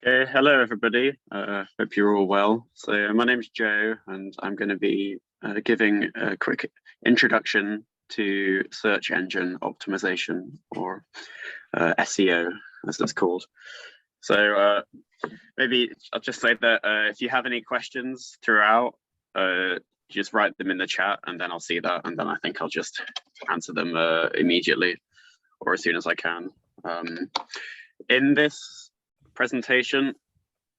Okay, hello everybody. Hope you're all well. So my name is Joe, and I'm going to be giving a quick introduction to search engine optimization, or SEO, as it's called. So maybe I'll just say that if you have any questions throughout, just write them in the chat, and then I'll see that, and then I think I'll just answer them immediately or as soon as I can. In this presentation,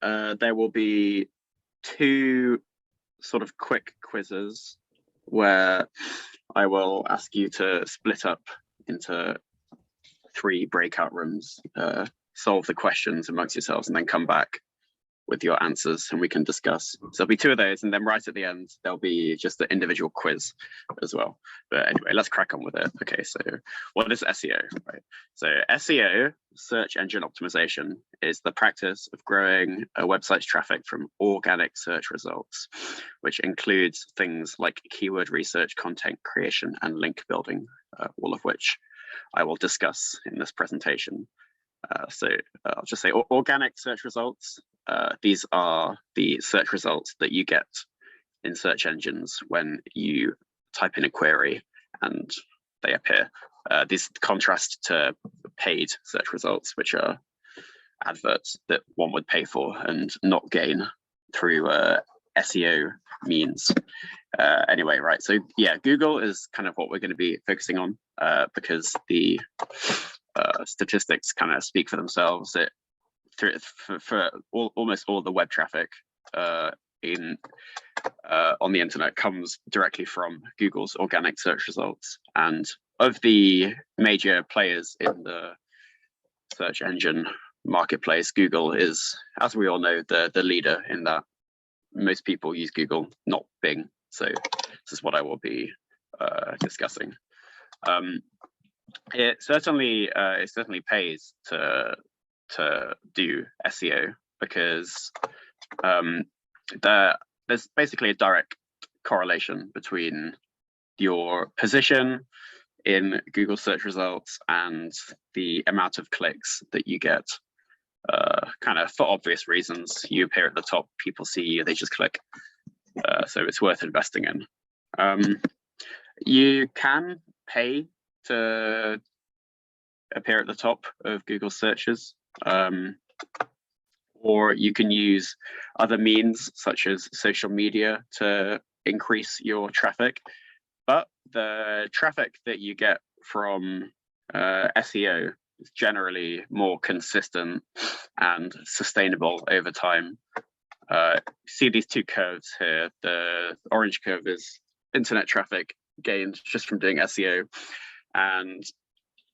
there will be two sort of quick quizzes where I will ask you to split up into 3 breakout rooms, solve the questions amongst yourselves, and then come back with your answers and we can discuss. So there'll be 2 of those, and then right at the end there'll be just the individual quiz as well. But anyway, let's crack on with it. Okay, so what is SEO? Right, so SEO, search engine optimization, is the practice of growing a website's traffic from organic search results, which includes things like keyword research, content creation, and link building, all of which I will discuss in this presentation. So I'll just say organic search results. These are the search results that you get in search engines when you type in a query and they appear. These contrast to paid search results, which are adverts that one would pay for and not gain through SEO means. Anyway, right, so yeah, Google is kind of what we're going to be focusing on because the statistics kind of speak for themselves. For almost all the web traffic on the internet comes directly from Google's organic search results. And of the major players in the search engine marketplace, Google is, as we all know, the leader in that. Most people use Google, not Bing. So this is what I will be discussing. It certainly pays to do SEO because there's basically a direct correlation between your position in Google search results and the amount of clicks that you get. Kind of for obvious reasons, you appear at the top, people see you, they just click. So it's worth investing in. You can pay to appear at the top of Google searches, or you can use other means such as social media to increase your traffic. But the traffic that you get from SEO is generally more consistent and sustainable over time. See these 2 curves here. The orange curve is internet traffic gained just from doing SEO, and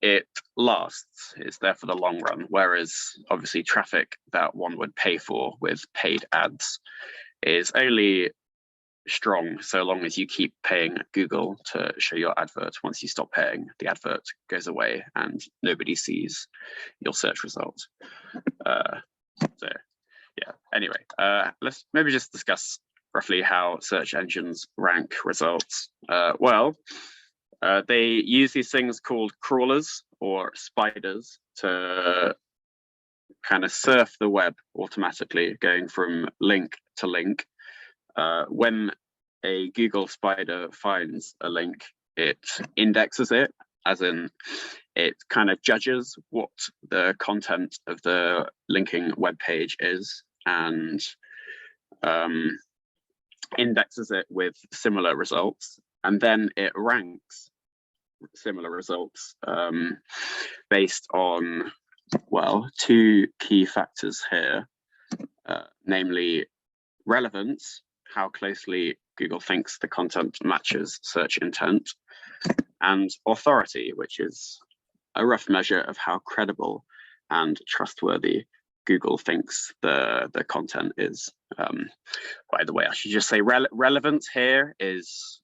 it lasts. It's there for the long run, whereas obviously traffic that one would pay for with paid ads is only strong so long as you keep paying Google to show your advert. Once you stop paying, the advert goes away and nobody sees your search result. So yeah, anyway, let's maybe just discuss roughly how search engines rank results. They use these things called crawlers or spiders to kind of surf the web automatically, going from link to link. When a Google spider finds a link, it indexes it, as in it kind of judges what the content of the linking web page is and indexes it with similar results, and then it ranks similar results based on, well, 2 key factors here, namely relevance, how closely Google thinks the content matches search intent, and authority, which is a rough measure of how credible and trustworthy Google thinks the content is. By the way, I should just say relevance here is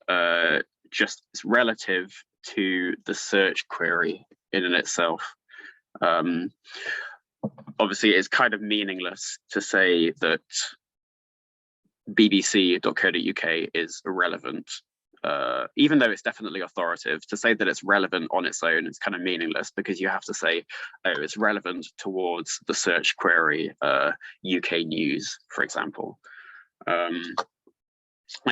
just relative to the search query in and itself. Obviously, it's kind of meaningless to say that bbc.co.uk is irrelevant even though it's definitely authoritative, to say that it's relevant on its own is kind of meaningless, because you have to say, oh, it's relevant towards the search query UK news, for example. A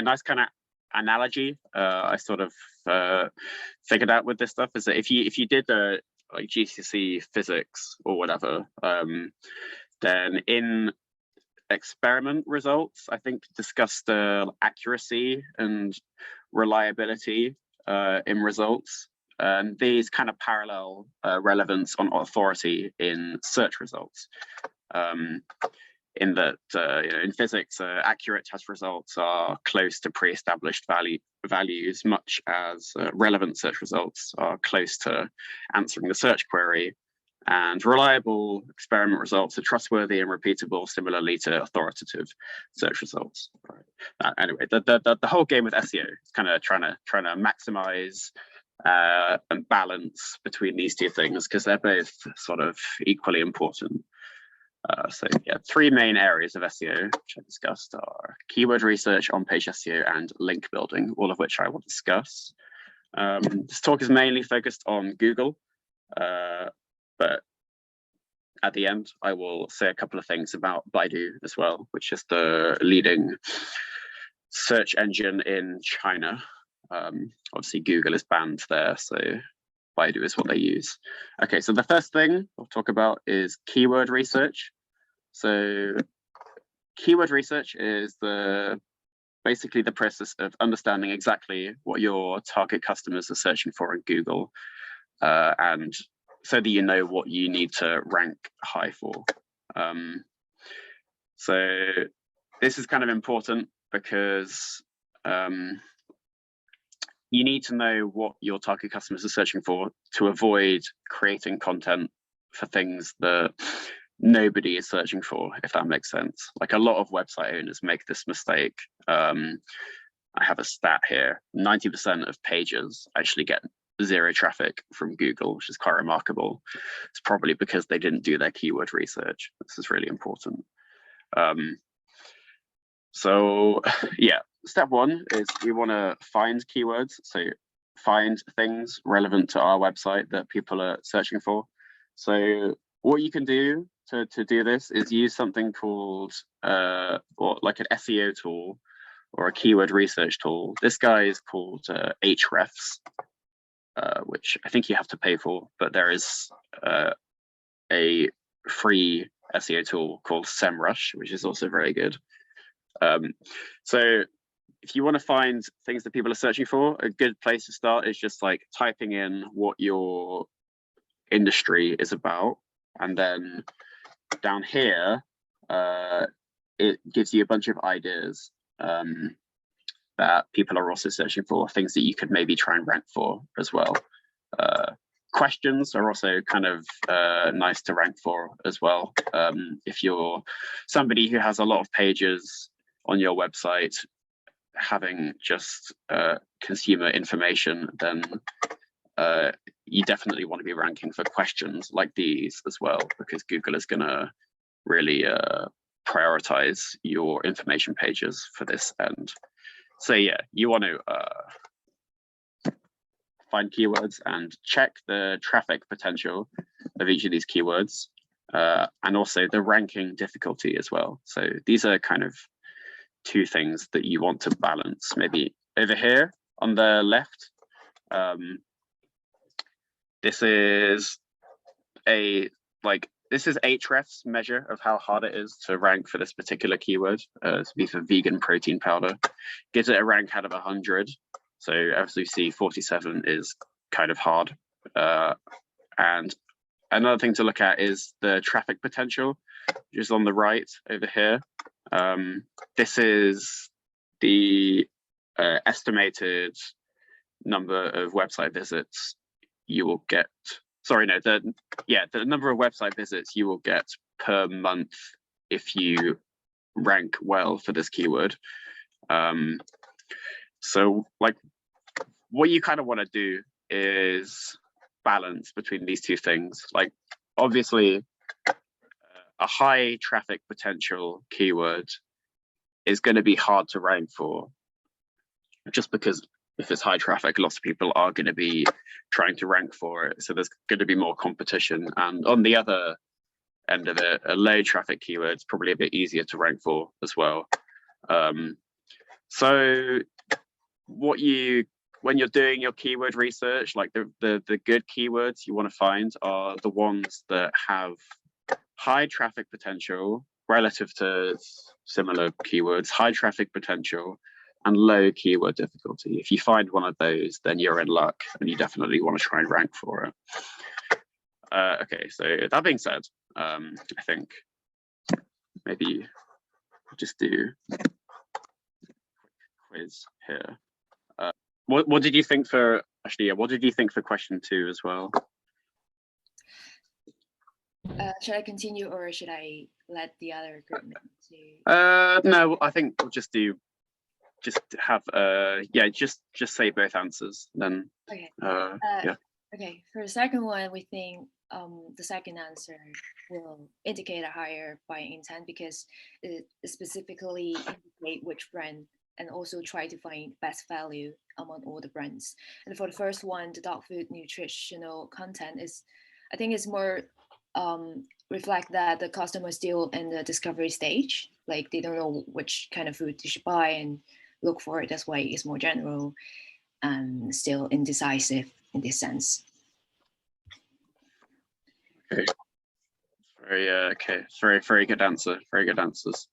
nice kind of analogy I sort of figured out with this stuff is that if you did like GCSE physics or whatever, then in experiment results, I think discussed accuracy and reliability in results, and these kind of parallel relevance on authority in search results. In that, in physics, accurate test results are close to pre-established values, much as relevant search results are close to answering the search query, and reliable experiment results are trustworthy and repeatable, similarly to authoritative search results. Right. Anyway, the whole game with SEO is kind of trying to maximize and balance between these two things, because they're both sort of equally important. So yeah, three main areas of SEO which I discussed are keyword research, on-page SEO, and link building, all of which I will discuss. This talk is mainly focused on Google, but at the end, I will say a couple of things about Baidu as well, which is the leading search engine in China. Obviously, Google is banned there, so Baidu is what they use. Okay, so the first thing I'll talk about is keyword research. So keyword research is basically the process of understanding exactly what your target customers are searching for in Google, and so that you know what you need to rank high for. So this is kind of important because you need to know what your target customers are searching for to avoid creating content for things that nobody is searching for, if that makes sense. Like, a lot of website owners make this mistake. I have a stat here: 90% of pages actually get zero traffic from Google, which is quite remarkable. It's probably because they didn't do their keyword research. This is really important. So yeah, step one is we want to find keywords. So find things relevant to our website that people are searching for. So what you can do to do this is use something called or like an SEO tool or a keyword research tool. This guy is called Hrefs, which I think you have to pay for, but there is a free SEO tool called SEMrush, which is also very good. So if you want to find things that people are searching for, a good place to start is just like typing in what your industry is about, and then down here it gives you a bunch of ideas that people are also searching for, things that you could maybe try and rank for as well. Questions are also kind of nice to rank for as well. If you're somebody who has a lot of pages on your website having just consumer information, then you definitely want to be ranking for questions like these as well, because Google is going to really prioritize your information pages for this end. So yeah, you want to find keywords and check the traffic potential of each of these keywords, and also the ranking difficulty as well. So these are kind of two things that you want to balance. Maybe over here on the left, this is Ahrefs' measure of how hard it is to rank for this particular keyword. To be for vegan protein powder, gives it a rank out of 100. So as you see, 47 is kind of hard. And another thing to look at is the traffic potential, which is on the right over here. This is the estimated number of website visits you will get. Sorry, no, the number of website visits you will get per month if you rank well for this keyword. So like, what you kind of want to do is balance between these two things. Like, obviously, a high traffic potential keyword is going to be hard to rank for, just because if it's high traffic, lots of people are going to be trying to rank for it. So there's going to be more competition. And on the other end of it, a low traffic keyword is probably a bit easier to rank for as well. So when you're doing your keyword research, like the good keywords you want to find are the ones that have high traffic potential relative to similar keywords, high traffic potential, and low keyword difficulty. If you find one of those, then you're in luck, and you definitely want to try and rank for it. Okay, so that being said, I think maybe we'll just do a quick quiz here. What did you think for, actually, what did you think for question 2 as well? Should I continue, or should I let the other group to? No, I think we'll just have just say both answers then. Okay. Yeah. Okay, for the second one, we think the second answer will indicate a higher buying intent because it specifically indicate which brand and also try to find best value among all the brands. And for the first one, the dog food nutritional content is, I think it's more reflect that the customer is still in the discovery stage, like they don't know which kind of food they should buy and look for it. That's why it's more general and still indecisive in this sense. Okay. Very good answer. Very good answers.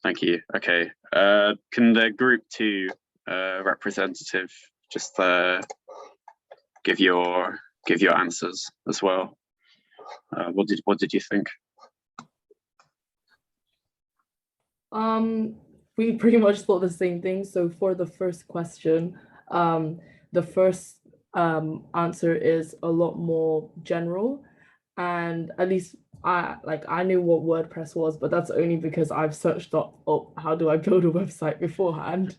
Thank you. Okay. Can the group 2 representative just give your answers as well? What did you think? We pretty much thought the same thing. So for the first question, the first answer is a lot more general, and at least I knew what WordPress was, but that's only because I've searched up how do I build a website beforehand.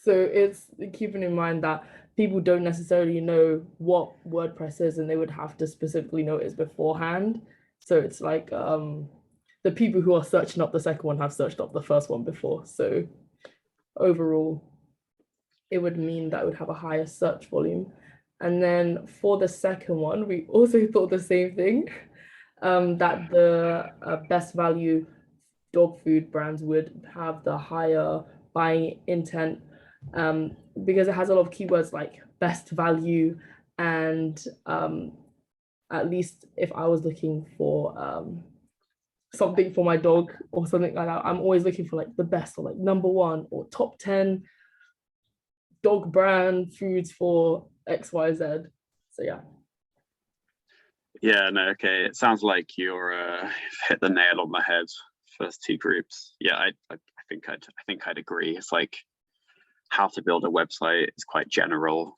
So it's keeping in mind that people don't necessarily know what WordPress is, and they would have to specifically know it beforehand. So it's like the people who are searching up the second one have searched up the first one before. So overall, it would mean that it would have a higher search volume. And then for the second one, we also thought the same thing, that the best value dog food brands would have the higher buying intent, because it has a lot of keywords like best value, and at least if I was looking for something for my dog or something like that, I'm always looking for like the best, or like #1 or top 10 dog brand foods for XYZ. So yeah. Yeah, no, okay. It sounds like you're hit the nail on the head. First 2 groups. Yeah, I think I'd agree. It's like how to build a website is quite general.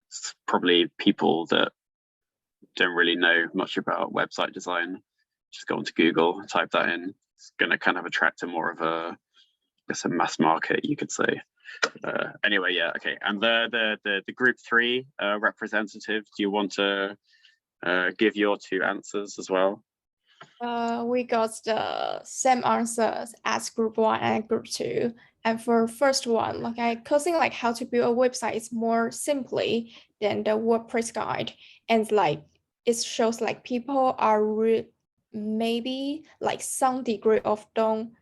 It's probably people that don't really know much about website design just go onto Google, type that in. It's going to kind of attract a more of a mass market, you could say. Anyway, yeah, okay. And the group 3 representative, do you want to give your 2 answers as well? We got the same answers as group 1 and group 2. And for first one, causing how to build a website is more simply than the WordPress guide, and it shows people are maybe some degree of don't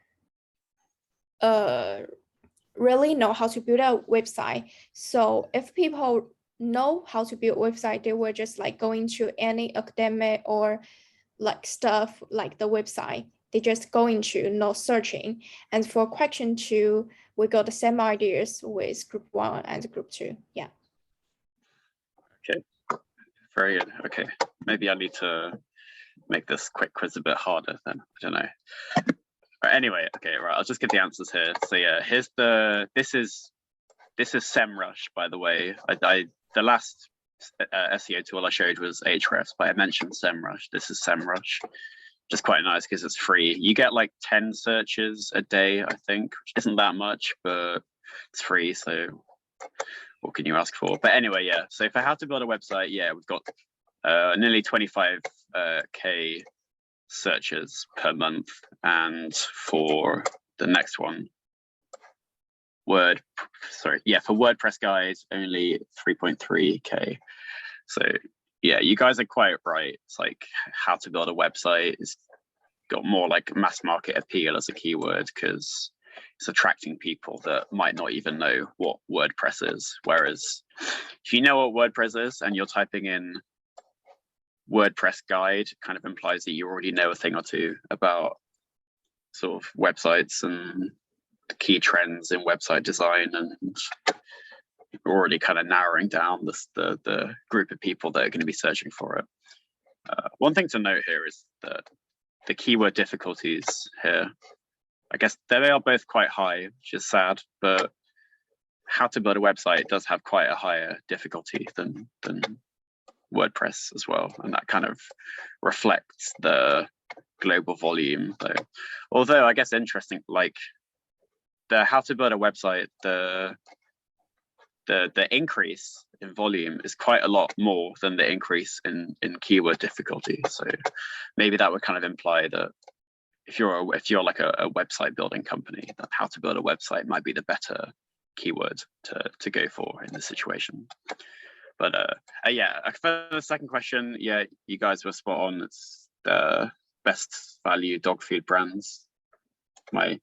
really know how to build a website. So if people know how to build a website, they were just going to any academic or stuff like the website. They just going to not searching. And for question 2, we got the same ideas with group 1 and group 2. Yeah. Okay, very good. Okay, maybe I need to make this quick quiz a bit harder then. I don't know. Right, anyway, okay, right. I'll just get the answers here. So yeah, here's this is SEMrush, by the way. The last SEO tool I showed was Ahrefs, but I mentioned SEMrush. This is SEMrush. Just quite nice because it's free. You get 10 searches a day, I think, which isn't that much, but it's free. So what can you ask for? But anyway, yeah. So for how to build a website, yeah, we've got nearly 25K searches per month. And for the next one, for WordPress guys, only 3.3K. So yeah, you guys are quite right. It's like how to build a website is got more like mass market appeal as a keyword because it's attracting people that might not even know what WordPress is. Whereas if you know what WordPress is and you're typing in WordPress guide, kind of implies that you already know a thing or two about sort of websites and the key trends in website design, and you're already kind of narrowing down the group of people that are going to be searching for it. One thing to note here is that the keyword difficulties here, I guess they are both quite high, which is sad, but how to build a website does have quite a higher difficulty than WordPress as well, and that kind of reflects the global volume though. Although I guess interesting, like the how to build a website, the increase in volume is quite a lot more than the increase in keyword difficulty. So maybe that would kind of imply that if you're like a website building company, that how to build a website might be the better keyword to go for in this situation. But yeah, for the second question, yeah, you guys were spot on. It's the best value dog food brands. My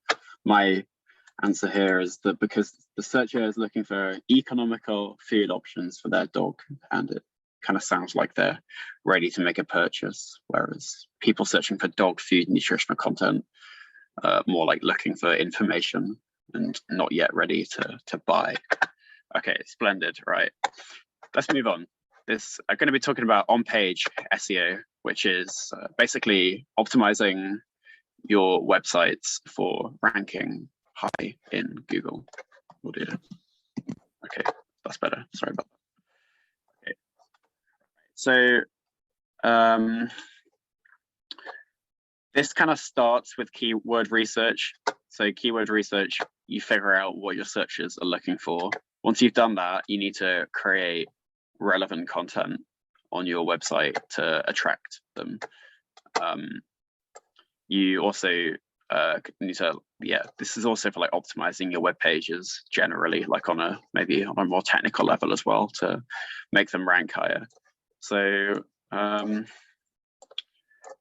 answer here is that because the searcher is looking for economical food options for their dog, and it kind of sounds like they're ready to make a purchase, whereas people searching for dog food nutritional content more like looking for information and not yet ready to buy. Okay, splendid. Right, let's move on. I'm going to be talking about on-page SEO, which is basically optimizing your websites for ranking high in Google. Oh dear. Okay, that's better. Sorry about that. Okay, so this kind of starts with keyword research. So keyword research, you figure out what your searchers are looking for. Once you've done that, you need to create relevant content on your website to attract them. You also need to, this is also for like optimizing your web pages generally, like maybe on a more technical level as well, to make them rank higher. So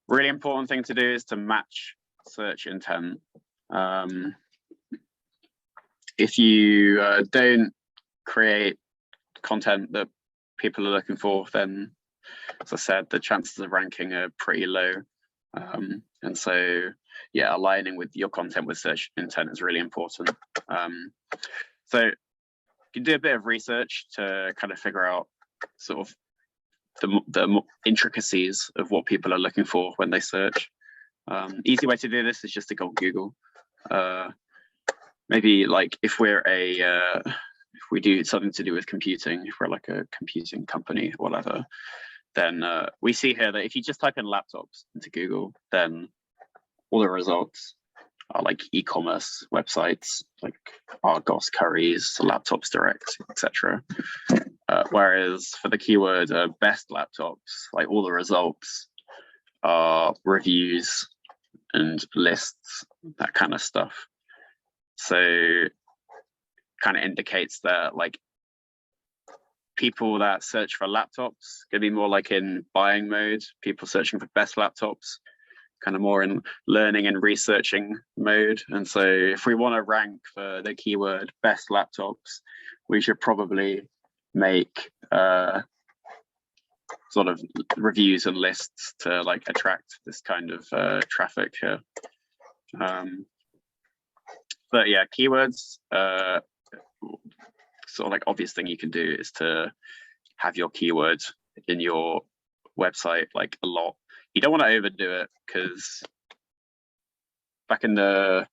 really important thing to do is to match search intent. If you don't create content that people are looking for, then as I said, the chances of ranking are pretty low. And so yeah, aligning with your content with search intent is really important. So you can do a bit of research to kind of figure out sort of the intricacies of what people are looking for when they search. Easy way to do this is just to go on Google. Maybe like if we do something to do with computing, if we're like a computing company or whatever, then we see here that if you just type in laptops into Google, then all the results are like e-commerce websites like Argos, Currys, Laptops Direct, etc. Whereas for the keyword best laptops, like all the results are reviews and lists, that kind of stuff. So kind of indicates that like people that search for laptops gonna be more like in buying mode. People searching for best laptops kind of more in learning and researching mode. And so if we want to rank for the keyword best laptops, we should probably make sort of reviews and lists to like attract this kind of traffic here. But yeah, keywords, sort of like obvious thing you can do is to have your keywords in your website like a lot. You don't want to overdo it, because back in the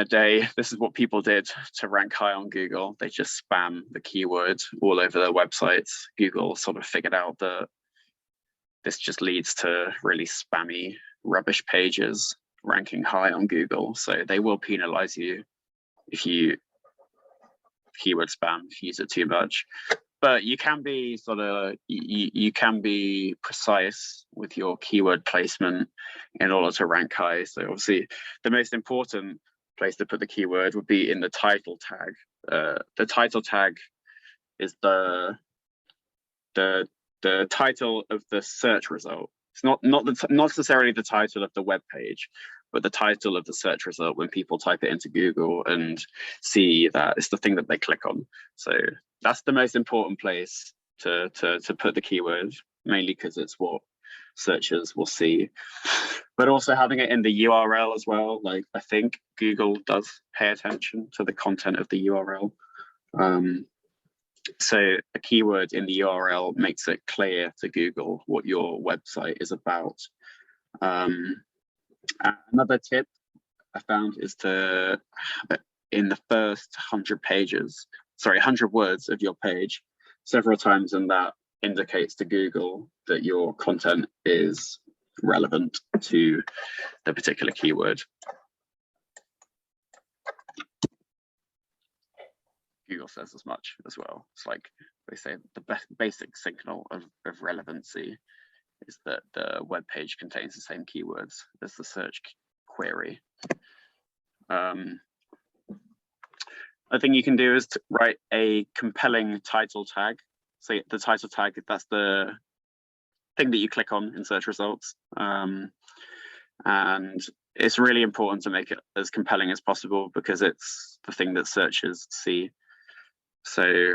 day, this is what people did to rank high on Google. They just spam the keyword all over their websites. Google sort of figured out that this just leads to really spammy rubbish pages ranking high on Google. So they will penalize you if you keyword spam, if you use it too much. But you can be you can be precise with your keyword placement in order to rank high. So obviously the most important place to put the keyword would be in the title tag. The title tag is the title of the search result. It's not necessarily the title of the web page, but the title of the search result when people type it into Google and see that it's the thing that they click on. So that's the most important place to put the keyword, mainly because it's what searchers will see. But also having it in the URL as well. Like, I think Google does pay attention to the content of the URL. So a keyword in the URL makes it clear to Google what your website is about. Another tip I found is to have it in the first 100 words of your page several times, and that indicates to Google that your content is relevant to the particular keyword. Google says as much as well. It's like they say the basic signal of relevancy is that the web page contains the same keywords as the search query. I think you can do is to write a compelling title tag. So the title tag, that's the thing that you click on in search results. And it's really important to make it as compelling as possible because it's the thing that searchers see. So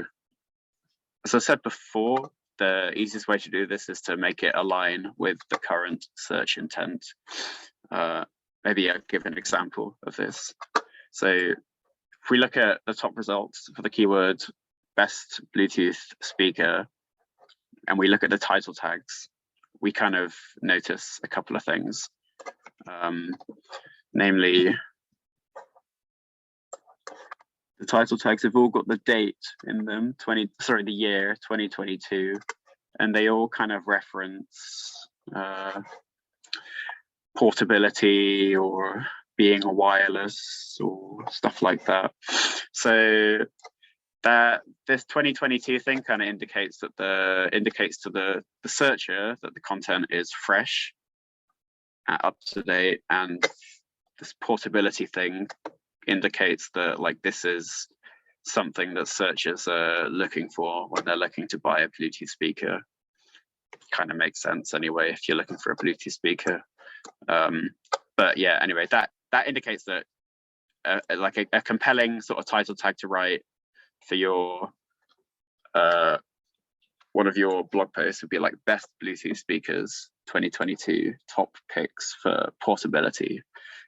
as I said before, the easiest way to do this is to make it align with the current search intent. Maybe I'll give an example of this. So if we look at the top results for the keyword best Bluetooth speaker, and we look at the title tags, we kind of notice a couple of things. Namely, the title tags have all got the date in them, the year 2022, and they all kind of reference portability or being a wireless or stuff like that. So that this 2022 thing kind of indicates to the searcher that the content is fresh, up to date, and this portability thing indicates that like this is something that searchers are looking for when they're looking to buy a Bluetooth speaker. Kind of makes sense anyway if you're looking for a Bluetooth speaker. But yeah, anyway, that indicates that like a compelling sort of title tag to write for your one of your blog posts would be like best Bluetooth speakers 2022 top picks for portability,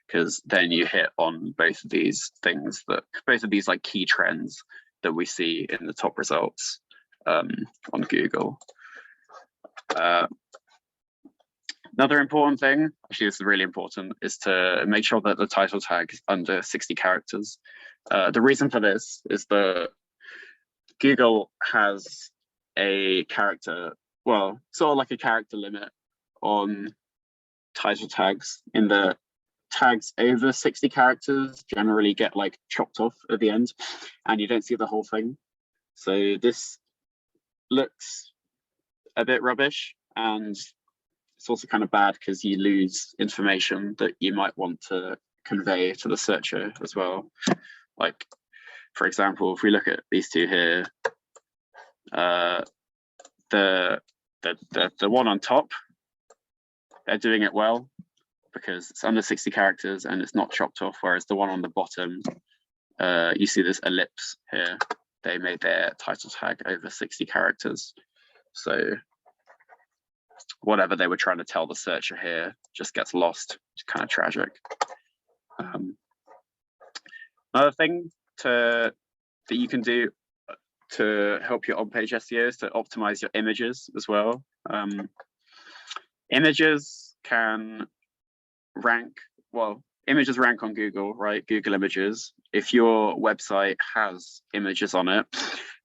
because then you hit on both of these things, both of these like key trends that we see in the top results on Google. Another important thing, actually this is really important, is to make sure that the title tag is under 60 characters. The reason for this is that Google has a character, well, sort of like a character limit on title tags, in the tags over 60 characters generally get like chopped off at the end and you don't see the whole thing. So this looks a bit rubbish, and it's also kind of bad because you lose information that you might want to convey to the searcher as well. Like, for example, if we look at these two here, the one on top, they're doing it well because it's under 60 characters and it's not chopped off, whereas the one on the bottom, you see this ellipse here, they made their title tag over 60 characters. So whatever they were trying to tell the searcher here just gets lost. It's kind of tragic. Another thing that you can do to help your on-page SEO is to optimize your images as well. Images can rank, well, images rank on Google, right? Google Images. If your website has images on it,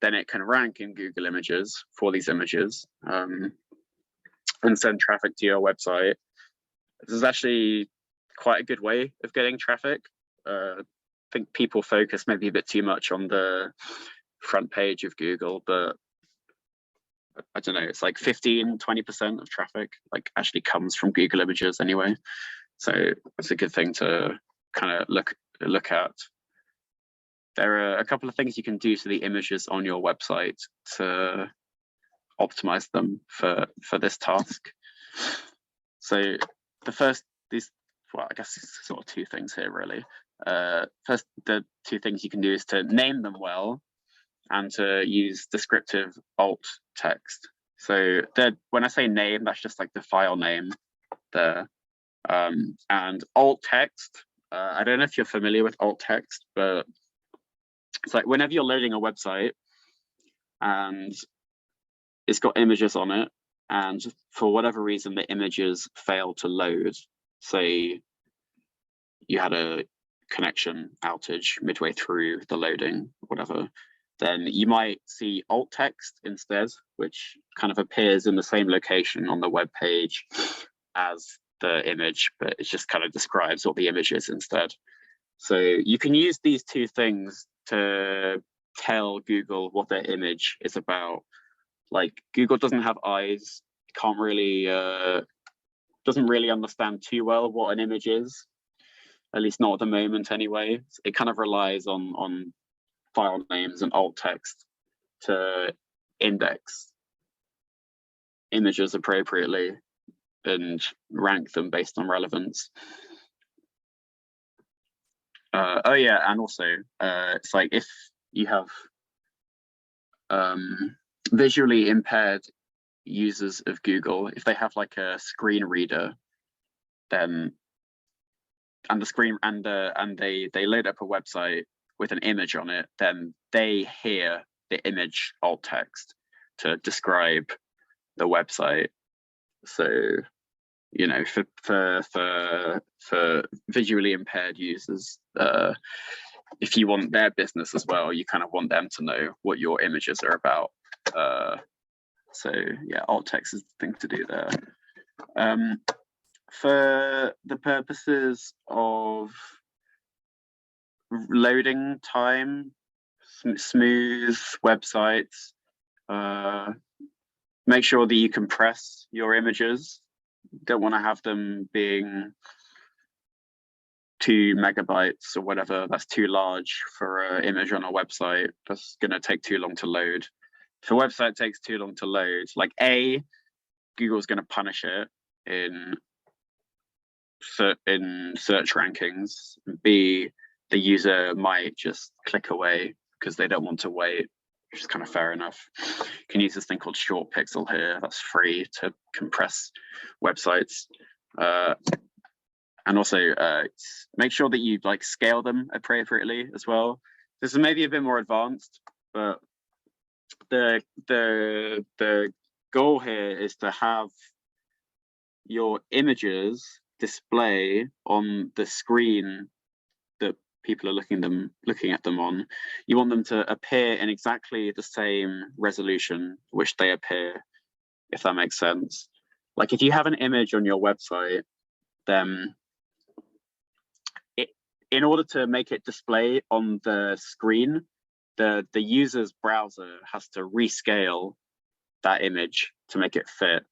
then it can rank in Google Images for these images and send traffic to your website. This is actually quite a good way of getting traffic. I think people focus maybe a bit too much on the front page of Google, but I don't know, it's like 15-20% of traffic like actually comes from Google Images anyway. So it's a good thing to kind of look look at. There are a couple of things you can do to the images on your website to optimize them for this task. So the first, well, I guess it's sort of two things here really. First, the two things you can do is to name them well and to use descriptive alt text. So when I say name, that's just like the file name there. And alt text, I don't know if you're familiar with alt text, but it's like whenever you're loading a website and it's got images on it, and for whatever reason the images fail to load, say you had a connection outage midway through the loading, whatever, then you might see alt text instead, which kind of appears in the same location on the web page as the image, but it just kind of describes what the image is instead. So you can use these two things to tell Google what their image is about. Like Google doesn't have eyes, can't really, doesn't really understand too well what an image is, at least not at the moment anyway. It kind of relies on file names and alt text to index images appropriately and rank them based on relevance. Oh yeah, and also it's like if you have visually impaired users of Google, if they have like a screen reader, then and the screen and they load up a website with an image on it, then they hear the image alt text to describe the website. So, you know, for visually impaired users, if you want their business as well, you kind of want them to know what your images are about. So yeah, alt text is the thing to do there. For the purposes of loading time, smooth websites, make sure that you compress your images. Don't want to have them being 2 megabytes or whatever. That's too large for an image on a website. That's going to take too long to load. If a website takes too long to load, like A, Google's going to punish it in search rankings. B, the user might just click away because they don't want to wait, which is kind of fair enough. You can use this thing called Short Pixel here. That's free to compress websites. And also make sure that you like scale them appropriately as well. This is maybe a bit more advanced, but the goal here is to have your images display on the screen that people are looking at them on. You want them to appear in exactly the same resolution which they appear, if that makes sense. Like if you have an image on your website, then in order to make it display on the screen, the user's browser has to rescale that image to make it fit.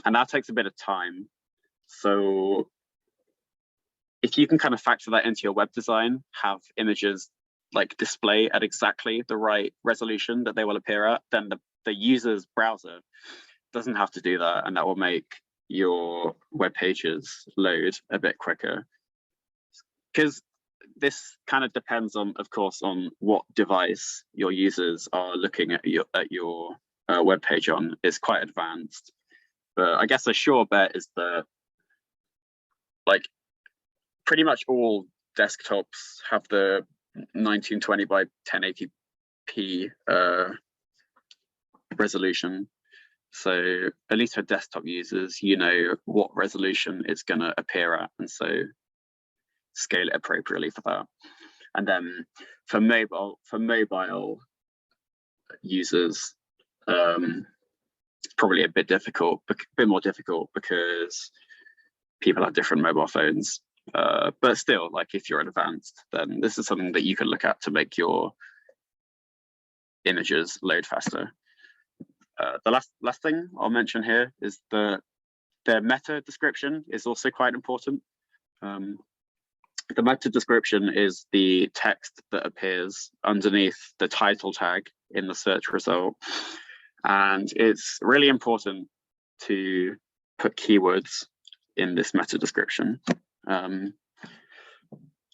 And that takes a bit of time. So if you can kind of factor that into your web design, have images like display at exactly the right resolution that they will appear at, then the user's browser doesn't have to do that, and that will make your web pages load a bit quicker. Because this kind of depends on, of course, on what device your users are looking at your web page on. It's quite advanced, but I guess a sure bet is that like pretty much all desktops have the 1920 by 1080p resolution. So at least for desktop users, you know what resolution it's going to appear at, and so scale it appropriately for that. And then for mobile users, it's probably a bit more difficult because people have different mobile phones. But still, like if you're advanced, then this is something that you can look at to make your images load faster. The last thing I'll mention here is the meta description is also quite important. The meta description is the text that appears underneath the title tag in the search result. And it's really important to put keywords in this meta description.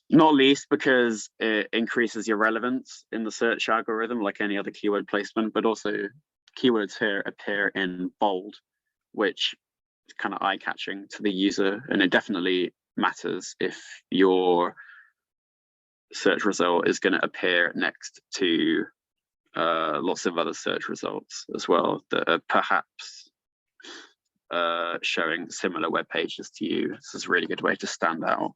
Not least because it increases your relevance in the search algorithm, like any other keyword placement, but also keywords here appear in bold, which is kind of eye-catching to the user, and it definitely matters if your search result is going to appear next to lots of other search results as well that are perhaps showing similar web pages to you. This is a really good way to stand out.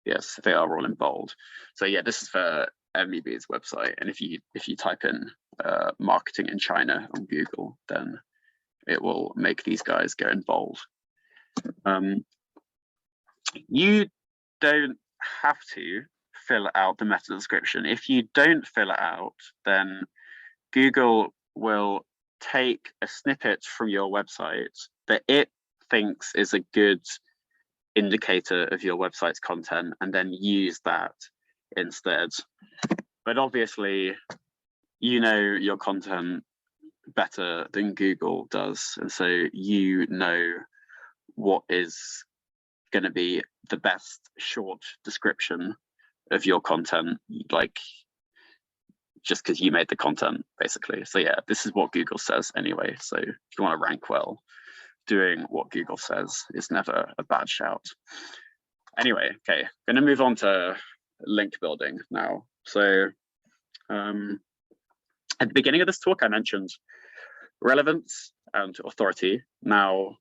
Yes, they are all in bold. So yeah, this is for MEB's website, and if you type in marketing in China on Google, then it will make these guys go in bold. You don't have to fill out the meta description. If you don't fill it out, then Google will take a snippet from your website that it thinks is a good indicator of your website's content and then use that instead. But obviously, you know your content better than Google does, and so you know what is going to be the best short description of your content, like just because you made the content, basically. So yeah, this is what Google says anyway. So if you want to rank well, doing what Google says is never a bad shout. Anyway, okay, going to move on to link building now. So at the beginning of this talk, I mentioned relevance and authority. Now,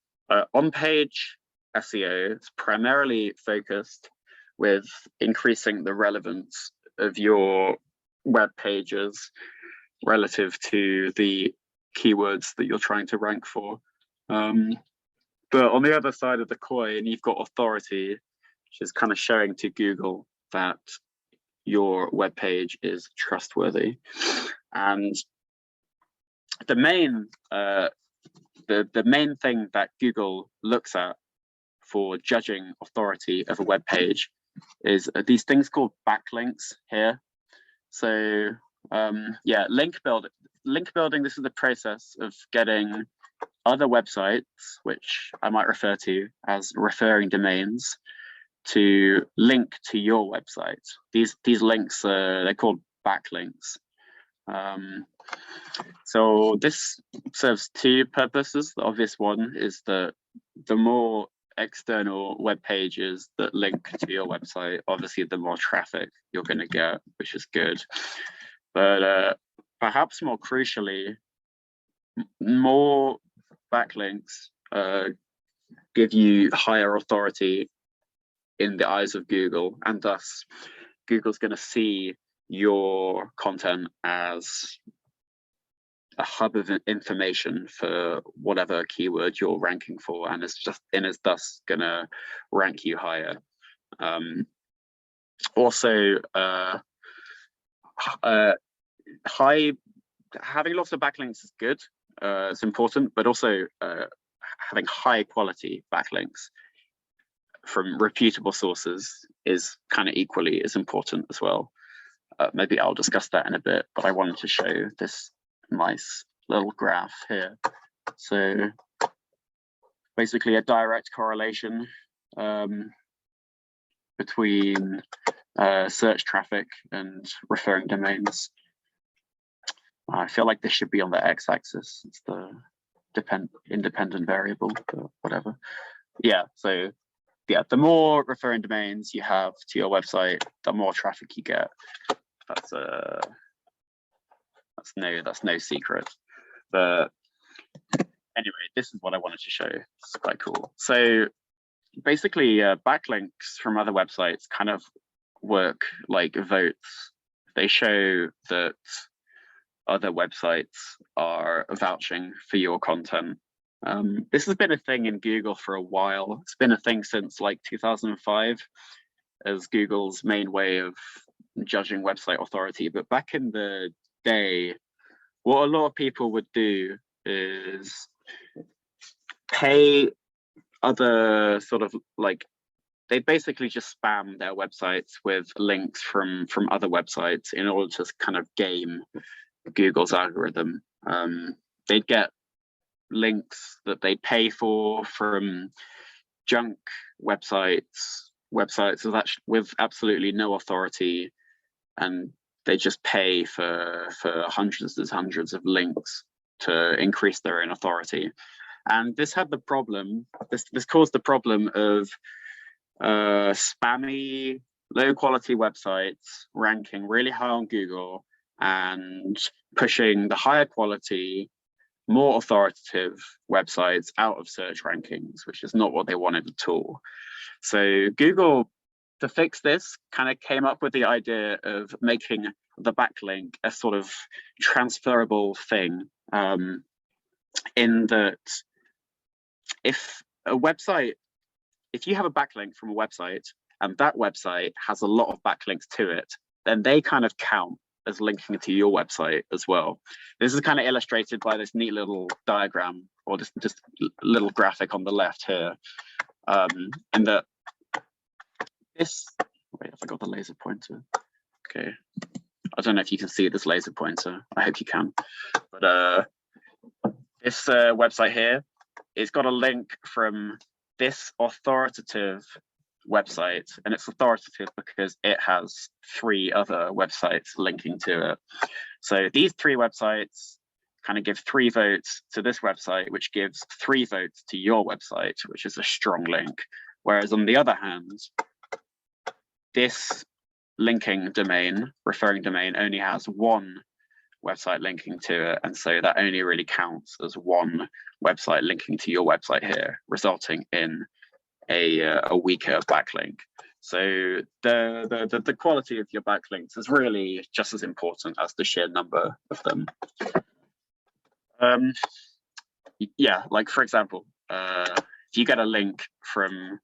on-page SEO is primarily focused with increasing the relevance of your web pages relative to the keywords that you're trying to rank for. But on the other side of the coin, you've got authority, which is kind of showing to Google that your web page is trustworthy. And the main the main thing that Google looks at for judging authority of a web page is these things called backlinks here. So yeah, link building, this is the process of getting other websites, which I might refer to as referring domains, to link to your website. These links, they're called backlinks. So this serves two purposes. The obvious one is that the more external web pages that link to your website, obviously the more traffic you're going to get, which is good. But perhaps more crucially, more backlinks give you higher authority in the eyes of Google, and thus Google's going to see your content as a hub of information for whatever keyword you're ranking for, and is thus going to rank you higher. Also, having lots of backlinks is good. It's important, but also having high quality backlinks from reputable sources is kind of equally as important as well. Maybe I'll discuss that in a bit, but I wanted to show this nice little graph here. So basically a direct correlation between search traffic and referring domains. I feel like this should be on the x-axis. It's the independent variable, but whatever. Yeah, so yeah, the more referring domains you have to your website, the more traffic you get. That's no secret. But anyway, this is what I wanted to show. It's quite cool. So basically, backlinks from other websites kind of work like votes. They show that other websites are vouching for your content. This has been a thing in Google for a while. It's been a thing since like 2005 as Google's main way of judging website authority. But back in the day, what a lot of people would do is pay other sort of like they basically just spam their websites with links from other websites in order to kind of game Google's algorithm. They'd get links that they pay for from junk websites with absolutely no authority, and they just pay for hundreds and hundreds of links to increase their own authority. And this had the problem, this caused the problem of spammy, low quality websites ranking really high on Google and pushing the higher quality, more authoritative websites out of search rankings, which is not what they wanted at all. So Google, to fix this, kind of came up with the idea of making the backlink a sort of transferable thing, in that if you have a backlink from a website and that website has a lot of backlinks to it, then they kind of count as linking to your website as well. This is kind of illustrated by this neat little diagram, or just little graphic on the left here. And that this, wait, I forgot the laser pointer. Okay, I don't know if you can see this laser pointer. I hope you can. But this website here, it's got a link from this authoritative website, and it's authoritative because it has 3 other websites linking to it. So these 3 websites kind of give 3 votes to this website, which gives 3 votes to your website, which is a strong link. Whereas on the other hand, this linking domain, referring domain, only has 1 website linking to it, and so that only really counts as 1 website linking to your website here, resulting in a weaker backlink. So the quality of your backlinks is really just as important as the sheer number of them. Yeah, like for example, if you get a link from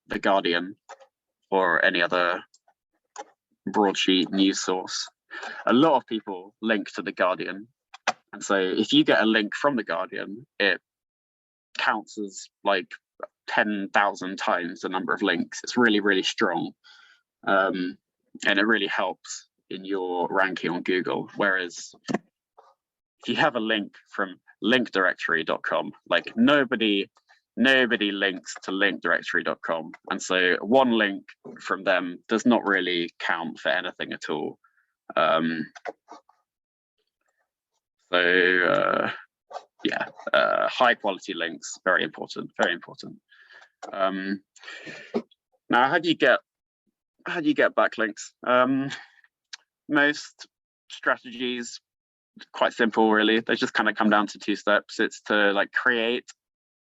The Guardian or any other broadsheet news source, a lot of people link to The Guardian. And so if you get a link from The Guardian, it counts as like 10,000 times the number of links. It's really, really strong. And it really helps in your ranking on Google. Whereas if you have a link from linkdirectory.com, like nobody links to linkdirectory.com. And so 1 link from them does not really count for anything at all. Yeah, high quality links, very important, very important. Now, how do you get backlinks? Most strategies, quite simple, really. They just kind of come down to 2 steps. It's to like create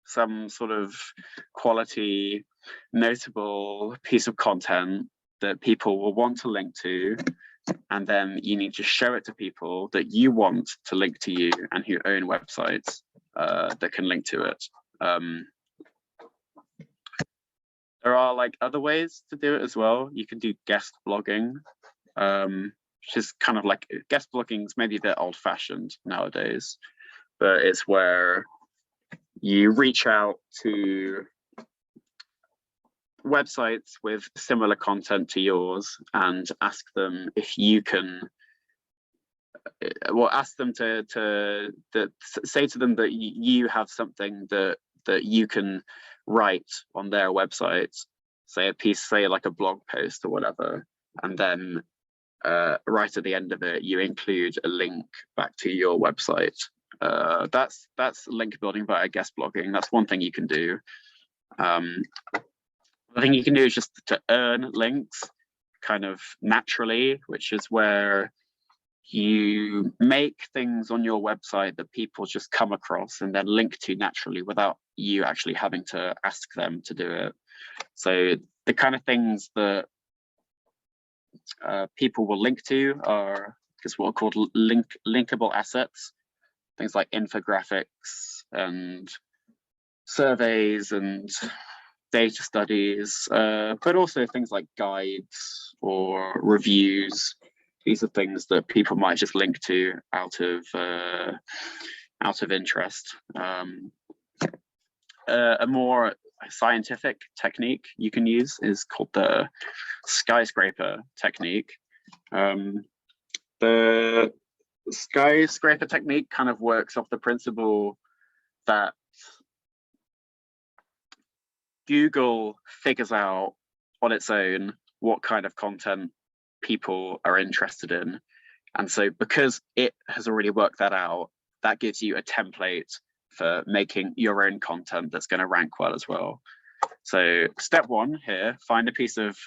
some sort of quality, notable piece of content that people will want to link to, and then you need to show it to people that you want to link to you and who own websites that can link to it. There are like other ways to do it as well. You can do guest blogging, which is kind of like, guest blogging is maybe a bit old-fashioned nowadays, but it's where you reach out to websites with similar content to yours and ask them if you can, well, ask them to say to them that you have something that you can write on their website, say a piece, say like a blog post or whatever, and then right at the end of it you include a link back to your website. That's link building via guest blogging. That's one thing you can do. The thing you can do is just to earn links kind of naturally, which is where you make things on your website that people just come across and then link to naturally without you actually having to ask them to do it. So the kind of things that people will link to are just what are called linkable assets, things like infographics and surveys and data studies, but also things like guides or reviews. These are things that people might just link to out of interest. A more scientific technique you can use is called the skyscraper technique. The skyscraper technique kind of works off the principle that Google figures out on its own what kind of content people are interested in. And so because it has already worked that out, that gives you a template for making your own content that's going to rank well as well. So step one here, find a piece of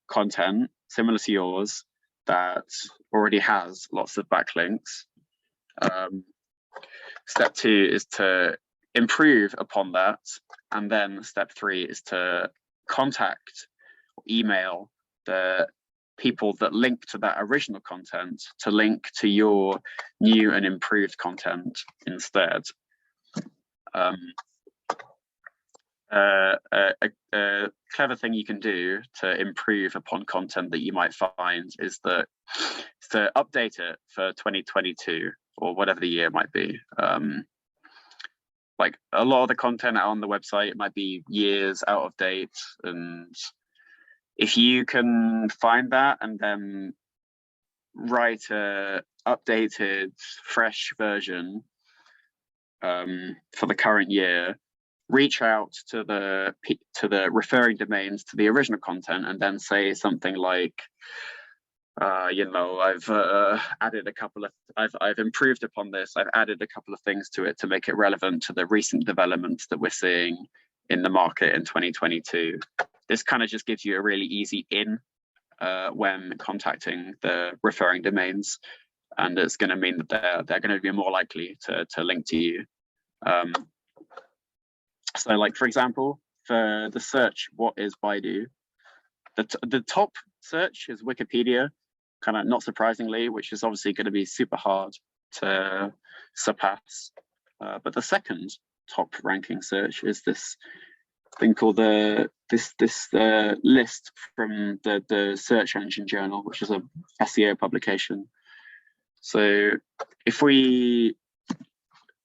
content similar to yours that already has lots of backlinks. Step two is to improve upon that. And then step three is to contact or email the people that link to that original content to link to your new and improved content instead. A clever thing you can do to improve upon content that you might find is to update it for 2022 or whatever the year might be. Like a lot of the content on the website might be years out of date, and if you can find that and then write a updated, fresh version for the current year, reach out to the referring domains to the original content, and then say something like, you know, I've added a couple of, I've improved upon this. I've added a couple of things to it to make it relevant to the recent developments that we're seeing in the market in 2022. This kind of just gives you a really easy in when contacting the referring domains, and it's going to mean that they're going to be more likely to link to you. So, like for example, for the search, what is Baidu? The top search is Wikipedia, kind of not surprisingly, which is obviously going to be super hard to surpass. But the second top ranking search is this thing called this list from the Search Engine Journal, which is a SEO publication. So if we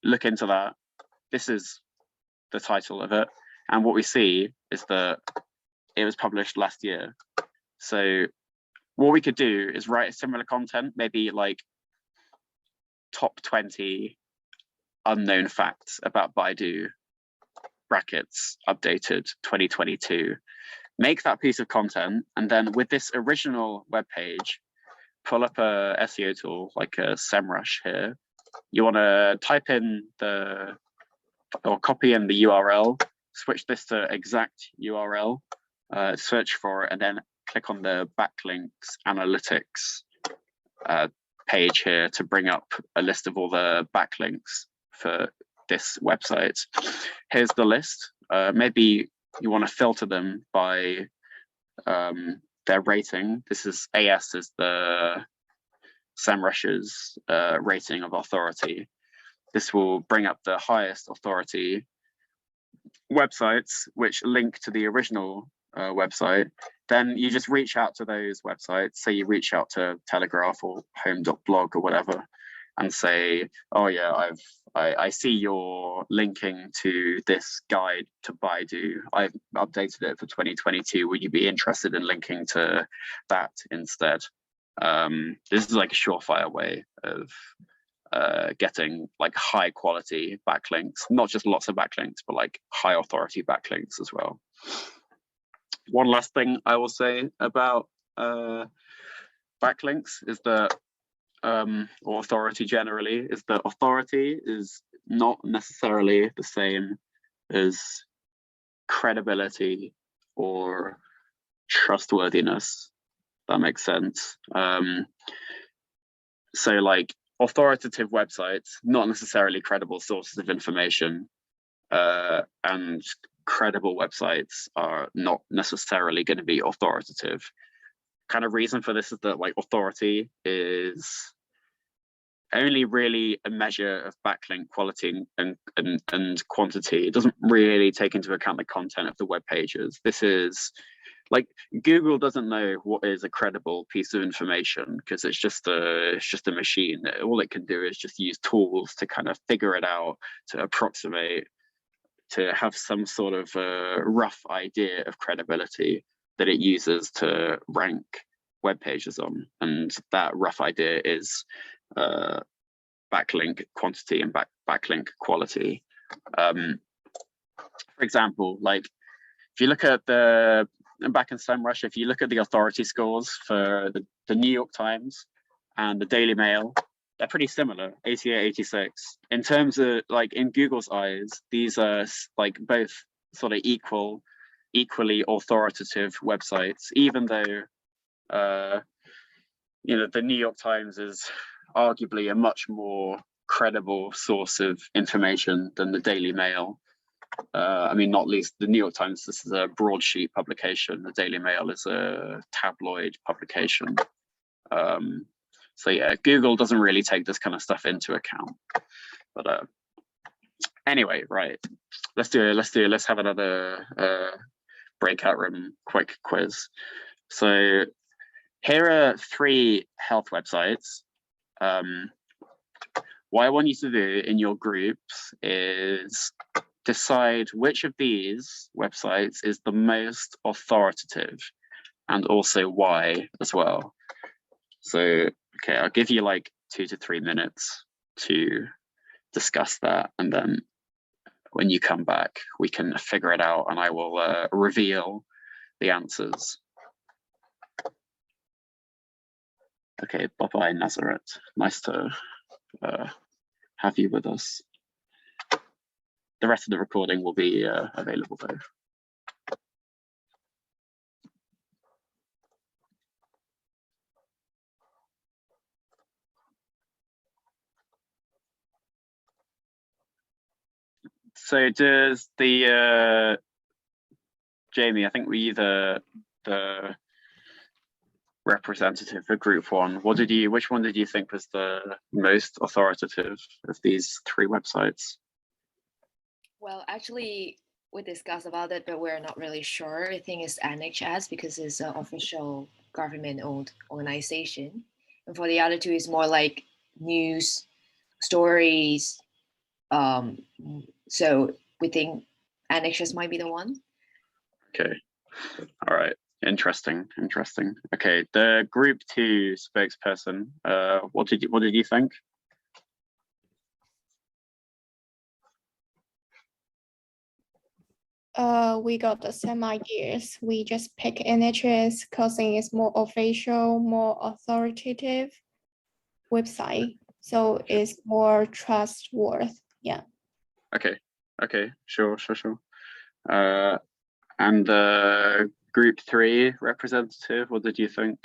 look into that, this is the title of it, and what we see is that it was published last year. So what we could do is write a similar content, maybe like top 20 unknown facts about Baidu, brackets, updated 2022. Make that piece of content, and then with this original web page, pull up a SEO tool like a SEMrush here. You want to type in or copy in the URL, switch this to exact URL, search for it, and then click on the backlinks analytics page here to bring up a list of all the backlinks for this website. Here's the list. Maybe you want to filter them by their rating. This is AS is the SEMrush's rating of authority. This will bring up the highest authority websites which link to the original website. Then you just reach out to those websites. Say you reach out to Telegraph or home.blog or whatever and say, oh yeah, I see you're linking to this guide to Baidu. I've updated it for 2022. Would you be interested in linking to that instead? This is like a surefire way of getting like high quality backlinks, not just lots of backlinks, but like high authority backlinks as well. One last thing I will say about backlinks is that, or authority generally, is that authority is not necessarily the same as credibility or trustworthiness. That makes sense. So like authoritative websites, not necessarily credible sources of information, and credible websites are not necessarily going to be authoritative. Kind of reason for this is that like authority is only really a measure of backlink quality and quantity. It doesn't really take into account the content of the web pages. This is like Google doesn't know what is a credible piece of information because it's just a machine. All it can do is just use tools to kind of figure it out, to approximate to have some sort of rough idea of credibility that it uses to rank web pages on, and that rough idea is backlink quantity and backlink quality. For example, like if you look at back in SEMrush, if you look at the authority scores for the New York Times and the Daily Mail, they're pretty similar, 88, 86. In terms of, like, in Google's eyes, these are like both sort of equally authoritative websites, even though you know, the New York Times is arguably a much more credible source of information than the Daily Mail. I mean, not least the New York Times, this is a broadsheet publication. The Daily Mail is a tabloid publication. So yeah, Google doesn't really take this kind of stuff into account. But anyway, right, let's have another breakout room quick quiz. So here are 3 health websites. What I want you to do in your groups is decide which of these websites is the most authoritative, and also why as well. So, okay, I'll give you like 2 to 3 minutes to discuss that, and then when you come back, we can figure it out, and I will reveal the answers. Okay, bye-bye, Nazareth. Nice to have you with us. The rest of the recording will be available though. So does the Jamie, I think we the representative for group 1, which one did you think was the most authoritative of these 3 websites? Well, actually, we discussed about it, but we're not really sure. I think it's NHS because it's an official government-owned organization. And for the other 2, it's more like news stories. So we think NHS might be the one. Okay, all right, interesting. Okay, the group 2 spokesperson, what did you think? We got the same ideas. We just pick NHS because it's more official, more authoritative website. So it's more trustworthy. Yeah. Okay, sure. And the group 3 representative, what did you think?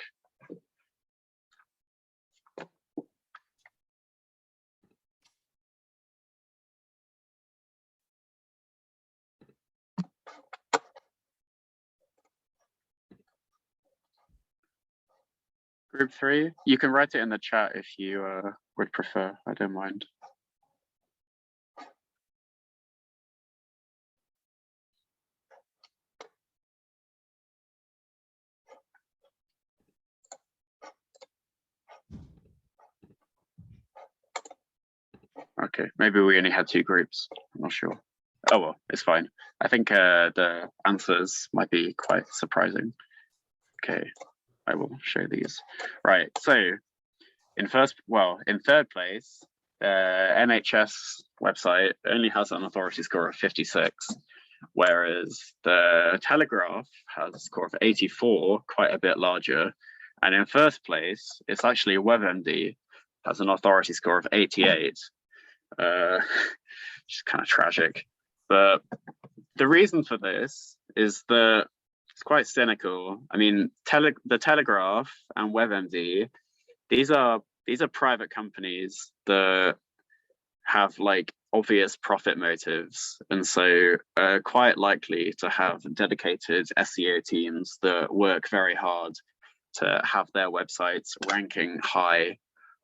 Group 3, you can write it in the chat if you would prefer, I don't mind. Okay, maybe we only had 2 groups, I'm not sure. Oh well, it's fine. I think the answers might be quite surprising. Okay, I will show these. Right, so in third place, NHS website only has an authority score of 56, whereas the Telegraph has a score of 84, quite a bit larger. And in first place, it's actually WebMD, has an authority score of 88, which is kind of tragic. But the reason for this is that it's quite cynical. I mean, the Telegraph and WebMD, these are private companies that have like obvious profit motives, and so quite likely to have dedicated SEO teams that work very hard to have their websites ranking high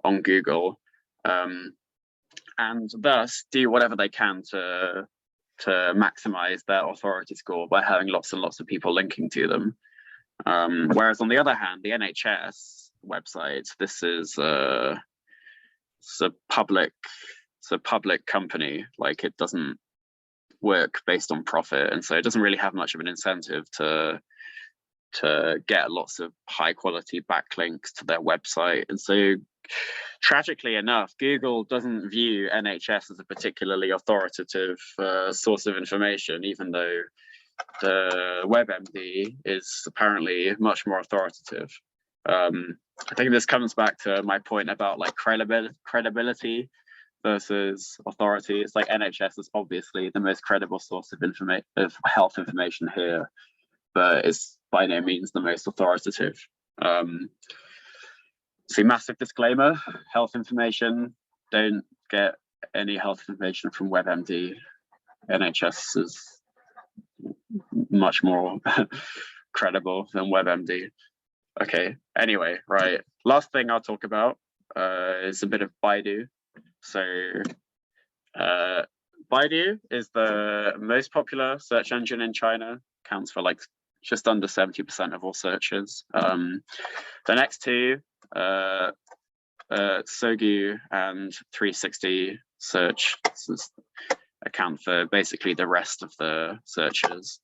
on Google, and thus do whatever they can to maximize their authority score by having lots and lots of people linking to them. Whereas on the other hand, the NHS website, this is it's a public company. Like, it doesn't work based on profit, and so it doesn't really have much of an incentive to get lots of high quality backlinks to their website. And so tragically enough, Google doesn't view NHS as a particularly authoritative source of information, even though the WebMD is apparently much more authoritative. I think this comes back to my point about like credibility versus authority. It's like NHS is obviously the most credible source of health information here, but it's by no means the most authoritative. So massive disclaimer, health information, don't get any health information from WebMD. NHS is much more credible than WebMD. Okay, anyway, right. Last thing I'll talk about is a bit of Baidu. So Baidu is the most popular search engine in China, counts for like just under 70% of all searches. The next two, Sogu and 360 search, account for basically the rest of the searches.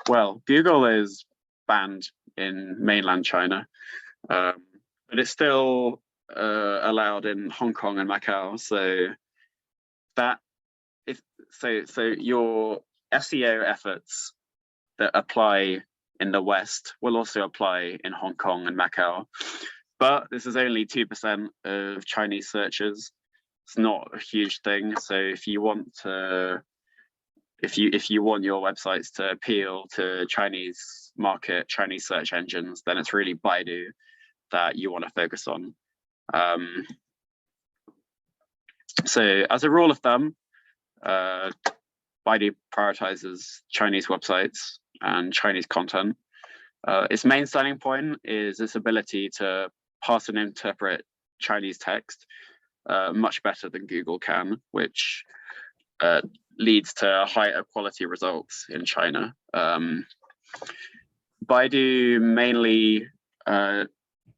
Well, Google is banned in mainland China, but it's still allowed in Hong Kong and Macau. So that so your SEO efforts that apply in the West will also apply in Hong Kong and Macau. But this is only 2% of Chinese searches. It's not a huge thing. So if you want to, if you want your websites to appeal to Chinese market, Chinese search engines, then it's really Baidu that you want to focus on. So as a rule of thumb, Baidu prioritizes Chinese websites and Chinese content. Its main selling point is its ability to parse and interpret Chinese text much better than Google can, which leads to higher quality results in China. Baidu mainly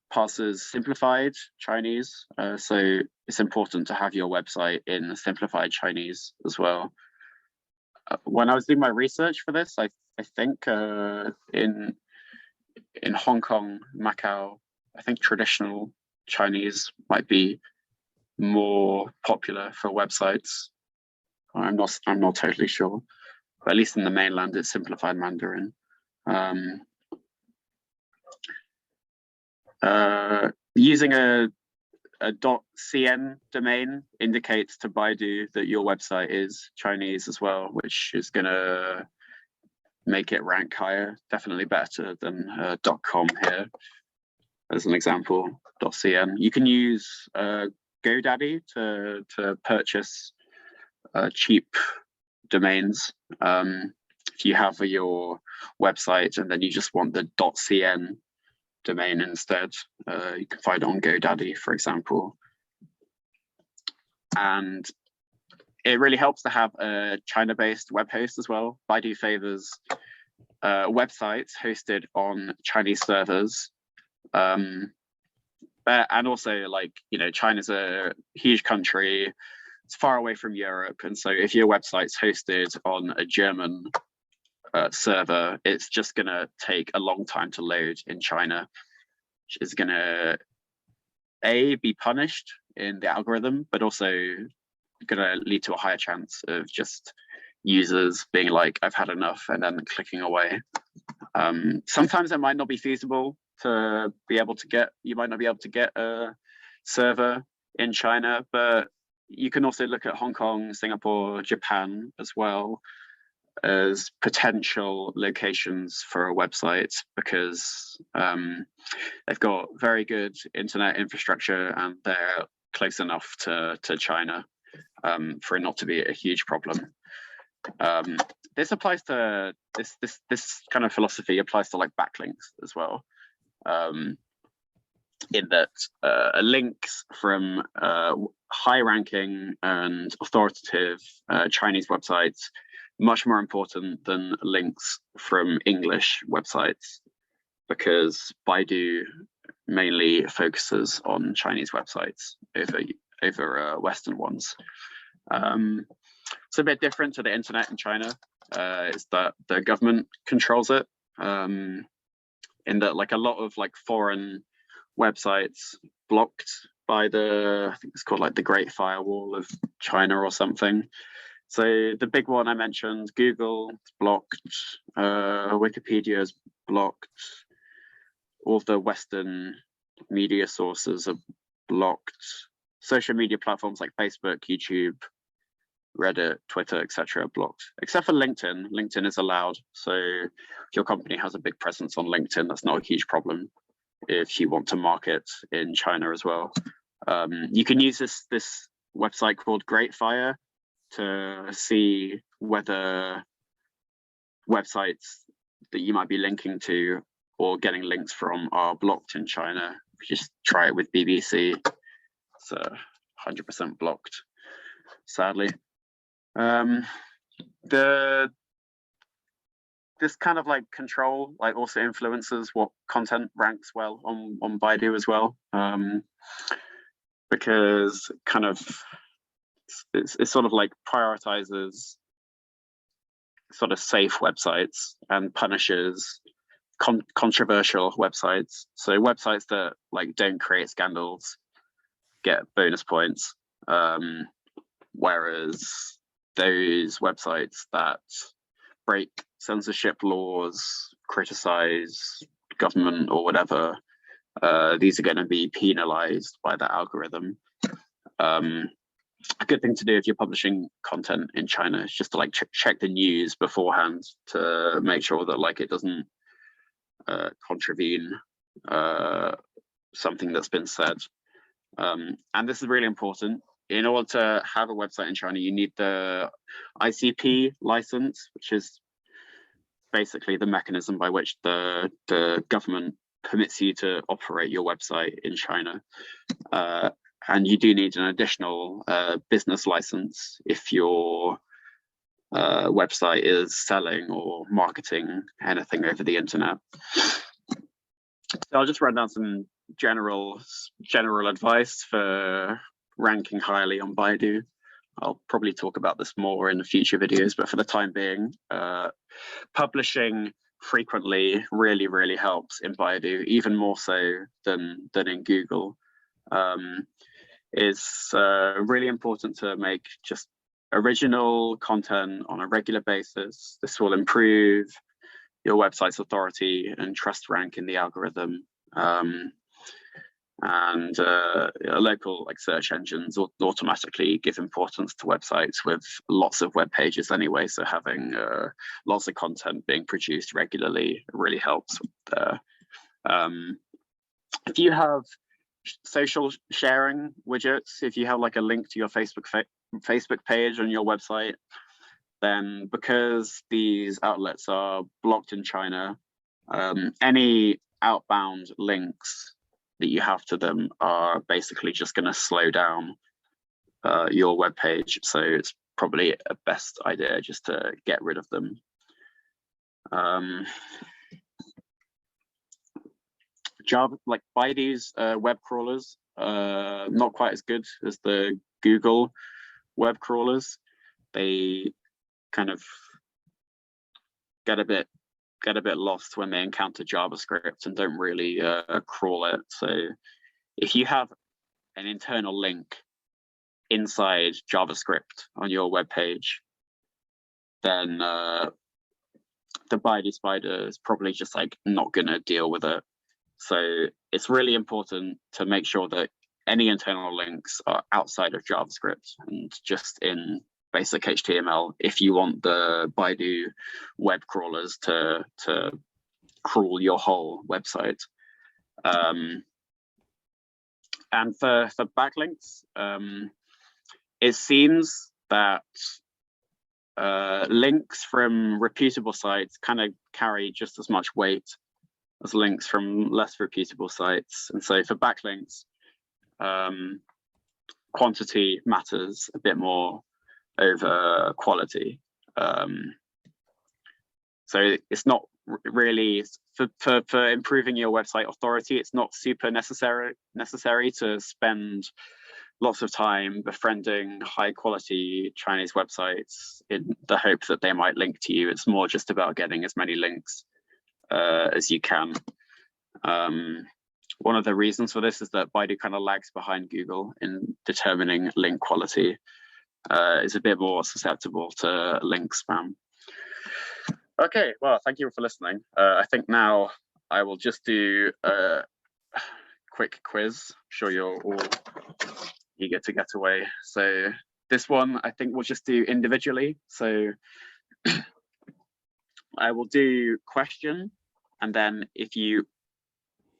parses simplified Chinese, so it's important to have your website in simplified Chinese as well. When I was doing my research for this, I think in Hong Kong, Macau, I think traditional Chinese might be more popular for websites. I'm not totally sure, but at least in the mainland, it's simplified Mandarin. Using a .cn domain indicates to Baidu that your website is Chinese as well, which is going to make it rank higher, definitely better than .com here. As an example, .cn. You can use GoDaddy to purchase cheap domains. If you have your website and then you just want the .cn domain instead, you can find it on GoDaddy, for example. And it really helps to have a China-based web host as well. Baidu favors websites hosted on Chinese servers. And also, like, you know, China's a huge country. It's far away from Europe. And so if your website's hosted on a German server, it's just going to take a long time to load in China, which is going to be punished in the algorithm, but also going to lead to a higher chance of just users being like, I've had enough, and then clicking away. Sometimes it might not be feasible to be able to get, you might not be able to get a server in China, but you can also look at Hong Kong, Singapore, Japan as well as potential locations for a website, because they've got very good internet infrastructure and they're close enough to China for it not to be a huge problem. This applies to this kind of philosophy applies to like backlinks as well, in that links from high ranking and authoritative Chinese websites much more important than links from English websites, because Baidu mainly focuses on Chinese websites over over Western ones. It's a bit different to the internet in China, is that the government controls it, in that like a lot of like foreign websites blocked by the, I think it's called like the Great Firewall of China or something. So the big one I mentioned, Google, is blocked, Wikipedia is blocked, all the Western media sources are blocked, social media platforms like Facebook, YouTube, Reddit, Twitter, etc. are blocked, except for LinkedIn. LinkedIn is allowed. So if your company has a big presence on LinkedIn, that's not a huge problem if you want to market in China as well. You can use this website called Great Fire to see whether websites that you might be linking to or getting links from are blocked in China. Just try it with BBC. It's 100% blocked, sadly. This kind of like control like also influences what content ranks well on Baidu as well, because kind of it sort of like prioritizes sort of safe websites and punishes controversial websites. So websites that like don't create scandals get bonus points, whereas those websites that break censorship laws, criticize government or whatever, these are going to be penalized by the algorithm. A good thing to do if you're publishing content in China is just to like check the news beforehand to make sure that like it doesn't contravene something that's been said. And this is really important. In order to have a website in China, you need the ICP license, which is basically the mechanism by which the government permits you to operate your website in China. And you do need an additional business license if your website is selling or marketing anything over the internet. So I'll just run down some general advice for ranking highly on Baidu. I'll probably talk about this more in the future videos, but for the time being, publishing frequently really helps in Baidu, even more so than in Google. It's really important to make just original content on a regular basis. This will improve your website's authority and trust rank in the algorithm. And local like search engines automatically give importance to websites with lots of web pages anyway, so having lots of content being produced regularly really helps there. If you have social sharing widgets, if you have like a link to your Facebook page on your website, then because these outlets are blocked in China, any outbound links that you have to them are basically just going to slow down your web page. So it's probably a best idea just to get rid of them. Java, like Baidu's web crawlers, not quite as good as the Google web crawlers. They kind of get a bit lost when they encounter JavaScript and don't really crawl it. So if you have an internal link inside JavaScript on your web page, then the Baidu spider is probably just like not going to deal with it. So it's really important to make sure that any internal links are outside of JavaScript and just in basic HTML if you want the Baidu web crawlers to crawl your whole website. And for backlinks, it seems that links from reputable sites kind of carry just as much weight as links from less reputable sites. And so for backlinks, quantity matters a bit more over quality. So it's not really for improving your website authority, it's not super necessary to spend lots of time befriending high quality Chinese websites in the hope that they might link to you. It's more just about getting as many links as you can. One of the reasons for this is that Baidu kind of lags behind Google in determining link quality. It's a bit more susceptible to link spam. Okay, well, thank you for listening. I think now I will just do a quick quiz. I'm sure you're all eager to get away. So this one, I think we'll just do individually. So I will do question, and then if you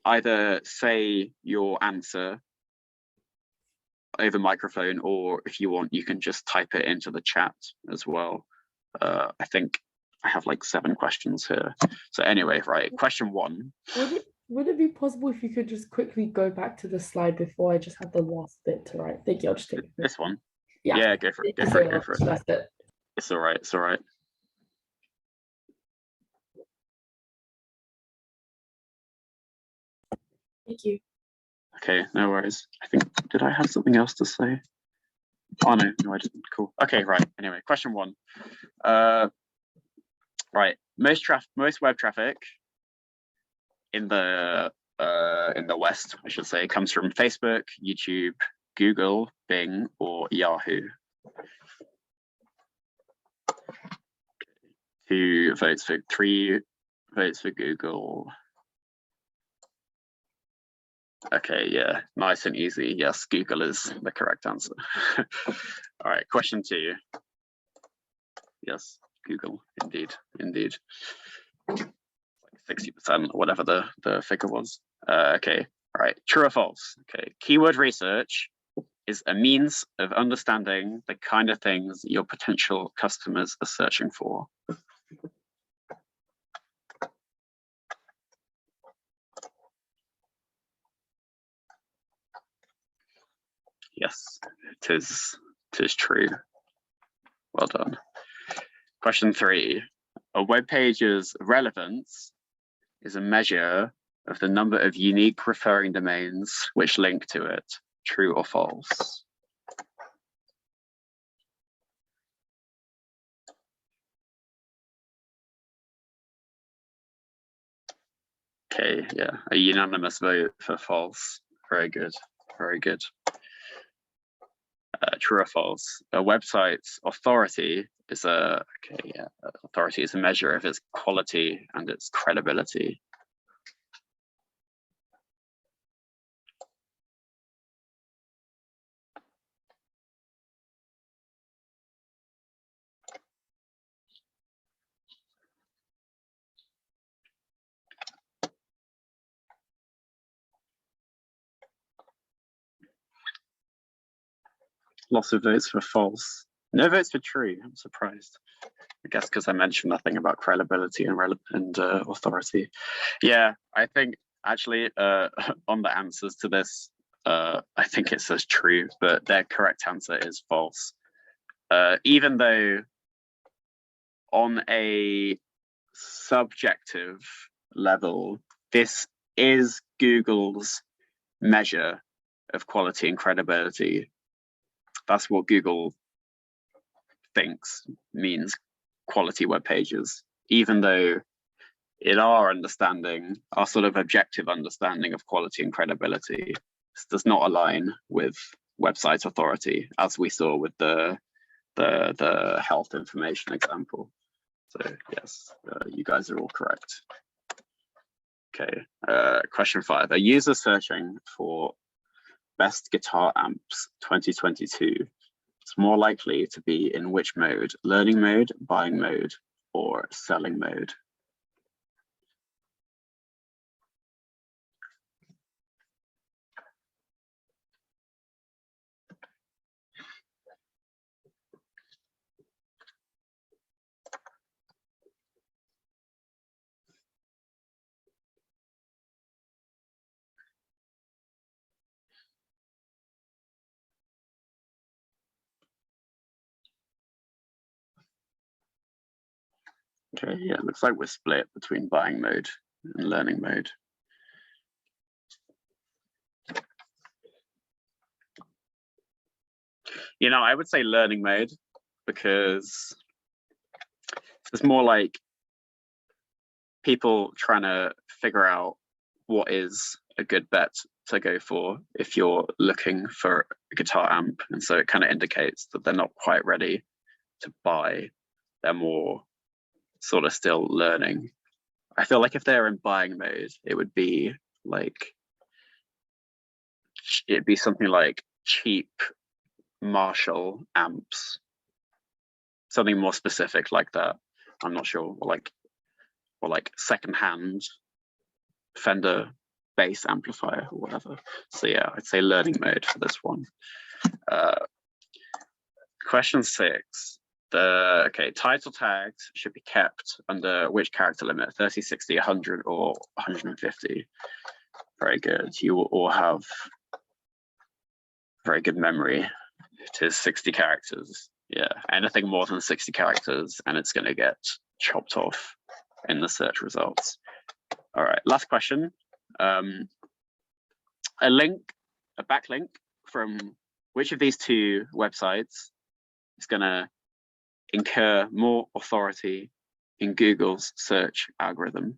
either say your answer over microphone, or if you want, you can just type it into the chat as well. I think I have like 7 questions here. So anyway, right, question 1. Would it be possible if you could just quickly go back to the slide before I just had the last bit to write? Thank you. I'll just take it. This one? Yeah, go for it. Go for it. That's it. It's all right. It's all right. Thank you. Okay, no worries. I think, did I have something else to say? Oh, no, I didn't. Cool. Okay, right. Anyway, question 1. Right, most web traffic in the West, I should say, comes from Facebook, YouTube, Google, Bing, or Yahoo. 2 votes for 3 votes for Google. Okay, yeah, nice and easy. Yes, Google is the correct answer. All right, question 2. Yes, Google, indeed. Like 60%, whatever the figure was. Okay, all right, true or false? Okay, keyword research is a means of understanding the kind of things your potential customers are searching for. Yes, it is true. Well done. Question 3. A web page's relevance is a measure of the number of unique referring domains which link to it. True or false? Okay, yeah, a unanimous vote for false. Very good, very good. True or false? A website's authority is authority is a measure of its quality and its credibility. Lots of votes for false. No votes for true. I'm surprised. I guess because I mentioned nothing about credibility and authority. Yeah, I think actually on the answers to this, I think it says true, but their correct answer is false. Even though on a subjective level, this is Google's measure of quality and credibility. That's what Google thinks means quality web pages, even though in our understanding, our sort of objective understanding of quality and credibility, this does not align with website authority, as we saw with the health information example. So yes, you guys are all correct. Okay, question 5. A user searching for best guitar amps 2022 is more likely to be in which mode? Learning mode, buying mode, or selling mode? Okay, yeah, it looks like we're split between buying mode and learning mode. You know, I would say learning mode, because it's more like people trying to figure out what is a good bet to go for if you're looking for a guitar amp. And so it kind of indicates that they're not quite ready to buy. They're more sort of still learning. I feel like if they're in buying mode, it would be like, it'd be something like cheap Marshall amps, something more specific like that. I'm not sure, or like secondhand Fender bass amplifier or whatever. So yeah, I'd say learning mode for this one. Question 6. Okay, title tags should be kept under which character limit? 30, 60, 100, or 150? Very good. You will all have very good memory. It is 60 characters. Yeah, anything more than 60 characters, and it's going to get chopped off in the search results. All right, last question. A backlink from which of these two websites is going to incur more authority in Google's search algorithm?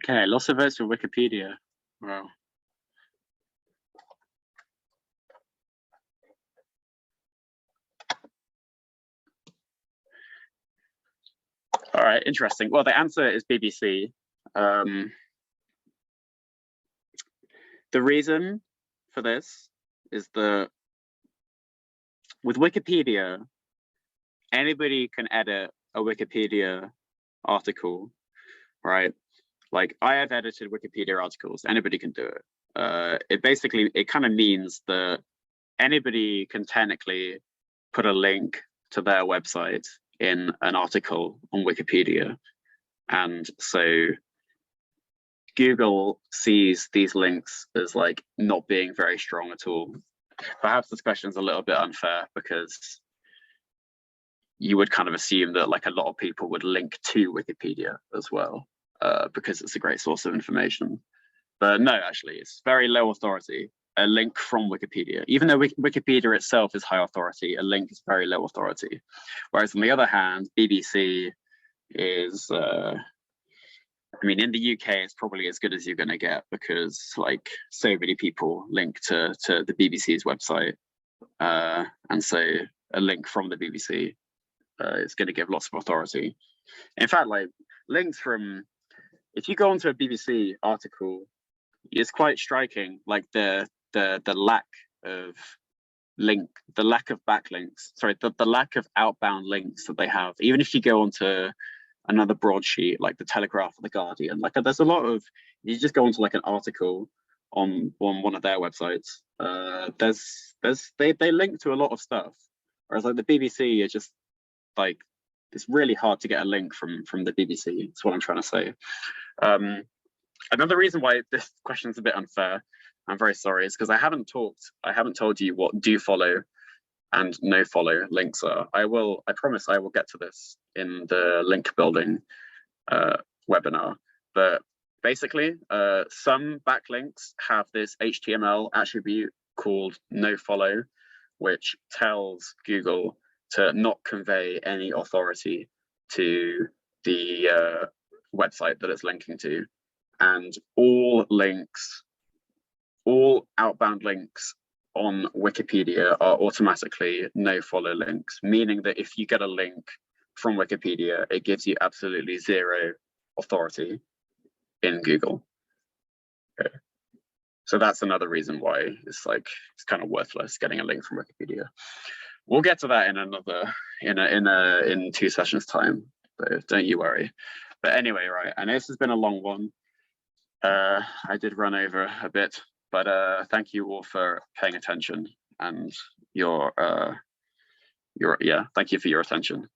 Okay, lots of votes for Wikipedia. Wow. All right, interesting. Well, the answer is BBC. The reason for this is that with Wikipedia, anybody can edit a Wikipedia article, right? Like, I have edited Wikipedia articles, anybody can do it. It kind of means that anybody can technically put a link to their website in an article on Wikipedia. And so Google sees these links as like not being very strong at all. Perhaps this question is a little bit unfair, because you would kind of assume that like a lot of people would link to Wikipedia as well, because it's a great source of information. But no, actually, it's very low authority. A link from Wikipedia, even though Wikipedia itself is high authority, a link is very low authority. Whereas on the other hand, BBC is, I mean, in the UK, it's probably as good as you're going to get, because like so many people link to the BBC's website, and so a link from the BBC is going to give lots of authority. In fact, like links from, if you go onto a BBC article, it's quite striking, like the lack of backlinks, sorry, the lack of outbound links that they have. Even if you go onto another broadsheet like the Telegraph or the Guardian, like there's a lot of, you just go onto like an article on one of their websites, they link to a lot of stuff, whereas like the BBC is just like, it's really hard to get a link from the BBC. That's what I'm trying to say. Another reason why this question is a bit unfair, I'm very sorry, is because I haven't told you what do follow and no follow links are. I promise I will get to this in the link building webinar. But basically, some backlinks have this HTML attribute called no follow, which tells Google to not convey any authority to the website that it's linking to. And all outbound links on Wikipedia are automatically no follow links, meaning that if you get a link from Wikipedia, it gives you absolutely zero authority in Google. Okay. So that's another reason why it's kind of worthless getting a link from Wikipedia. We'll get to that in 2 sessions time, so don't you worry. But anyway, right, I know this has been a long one. I did run over a bit, but thank you all for paying attention, and thank you for your attention.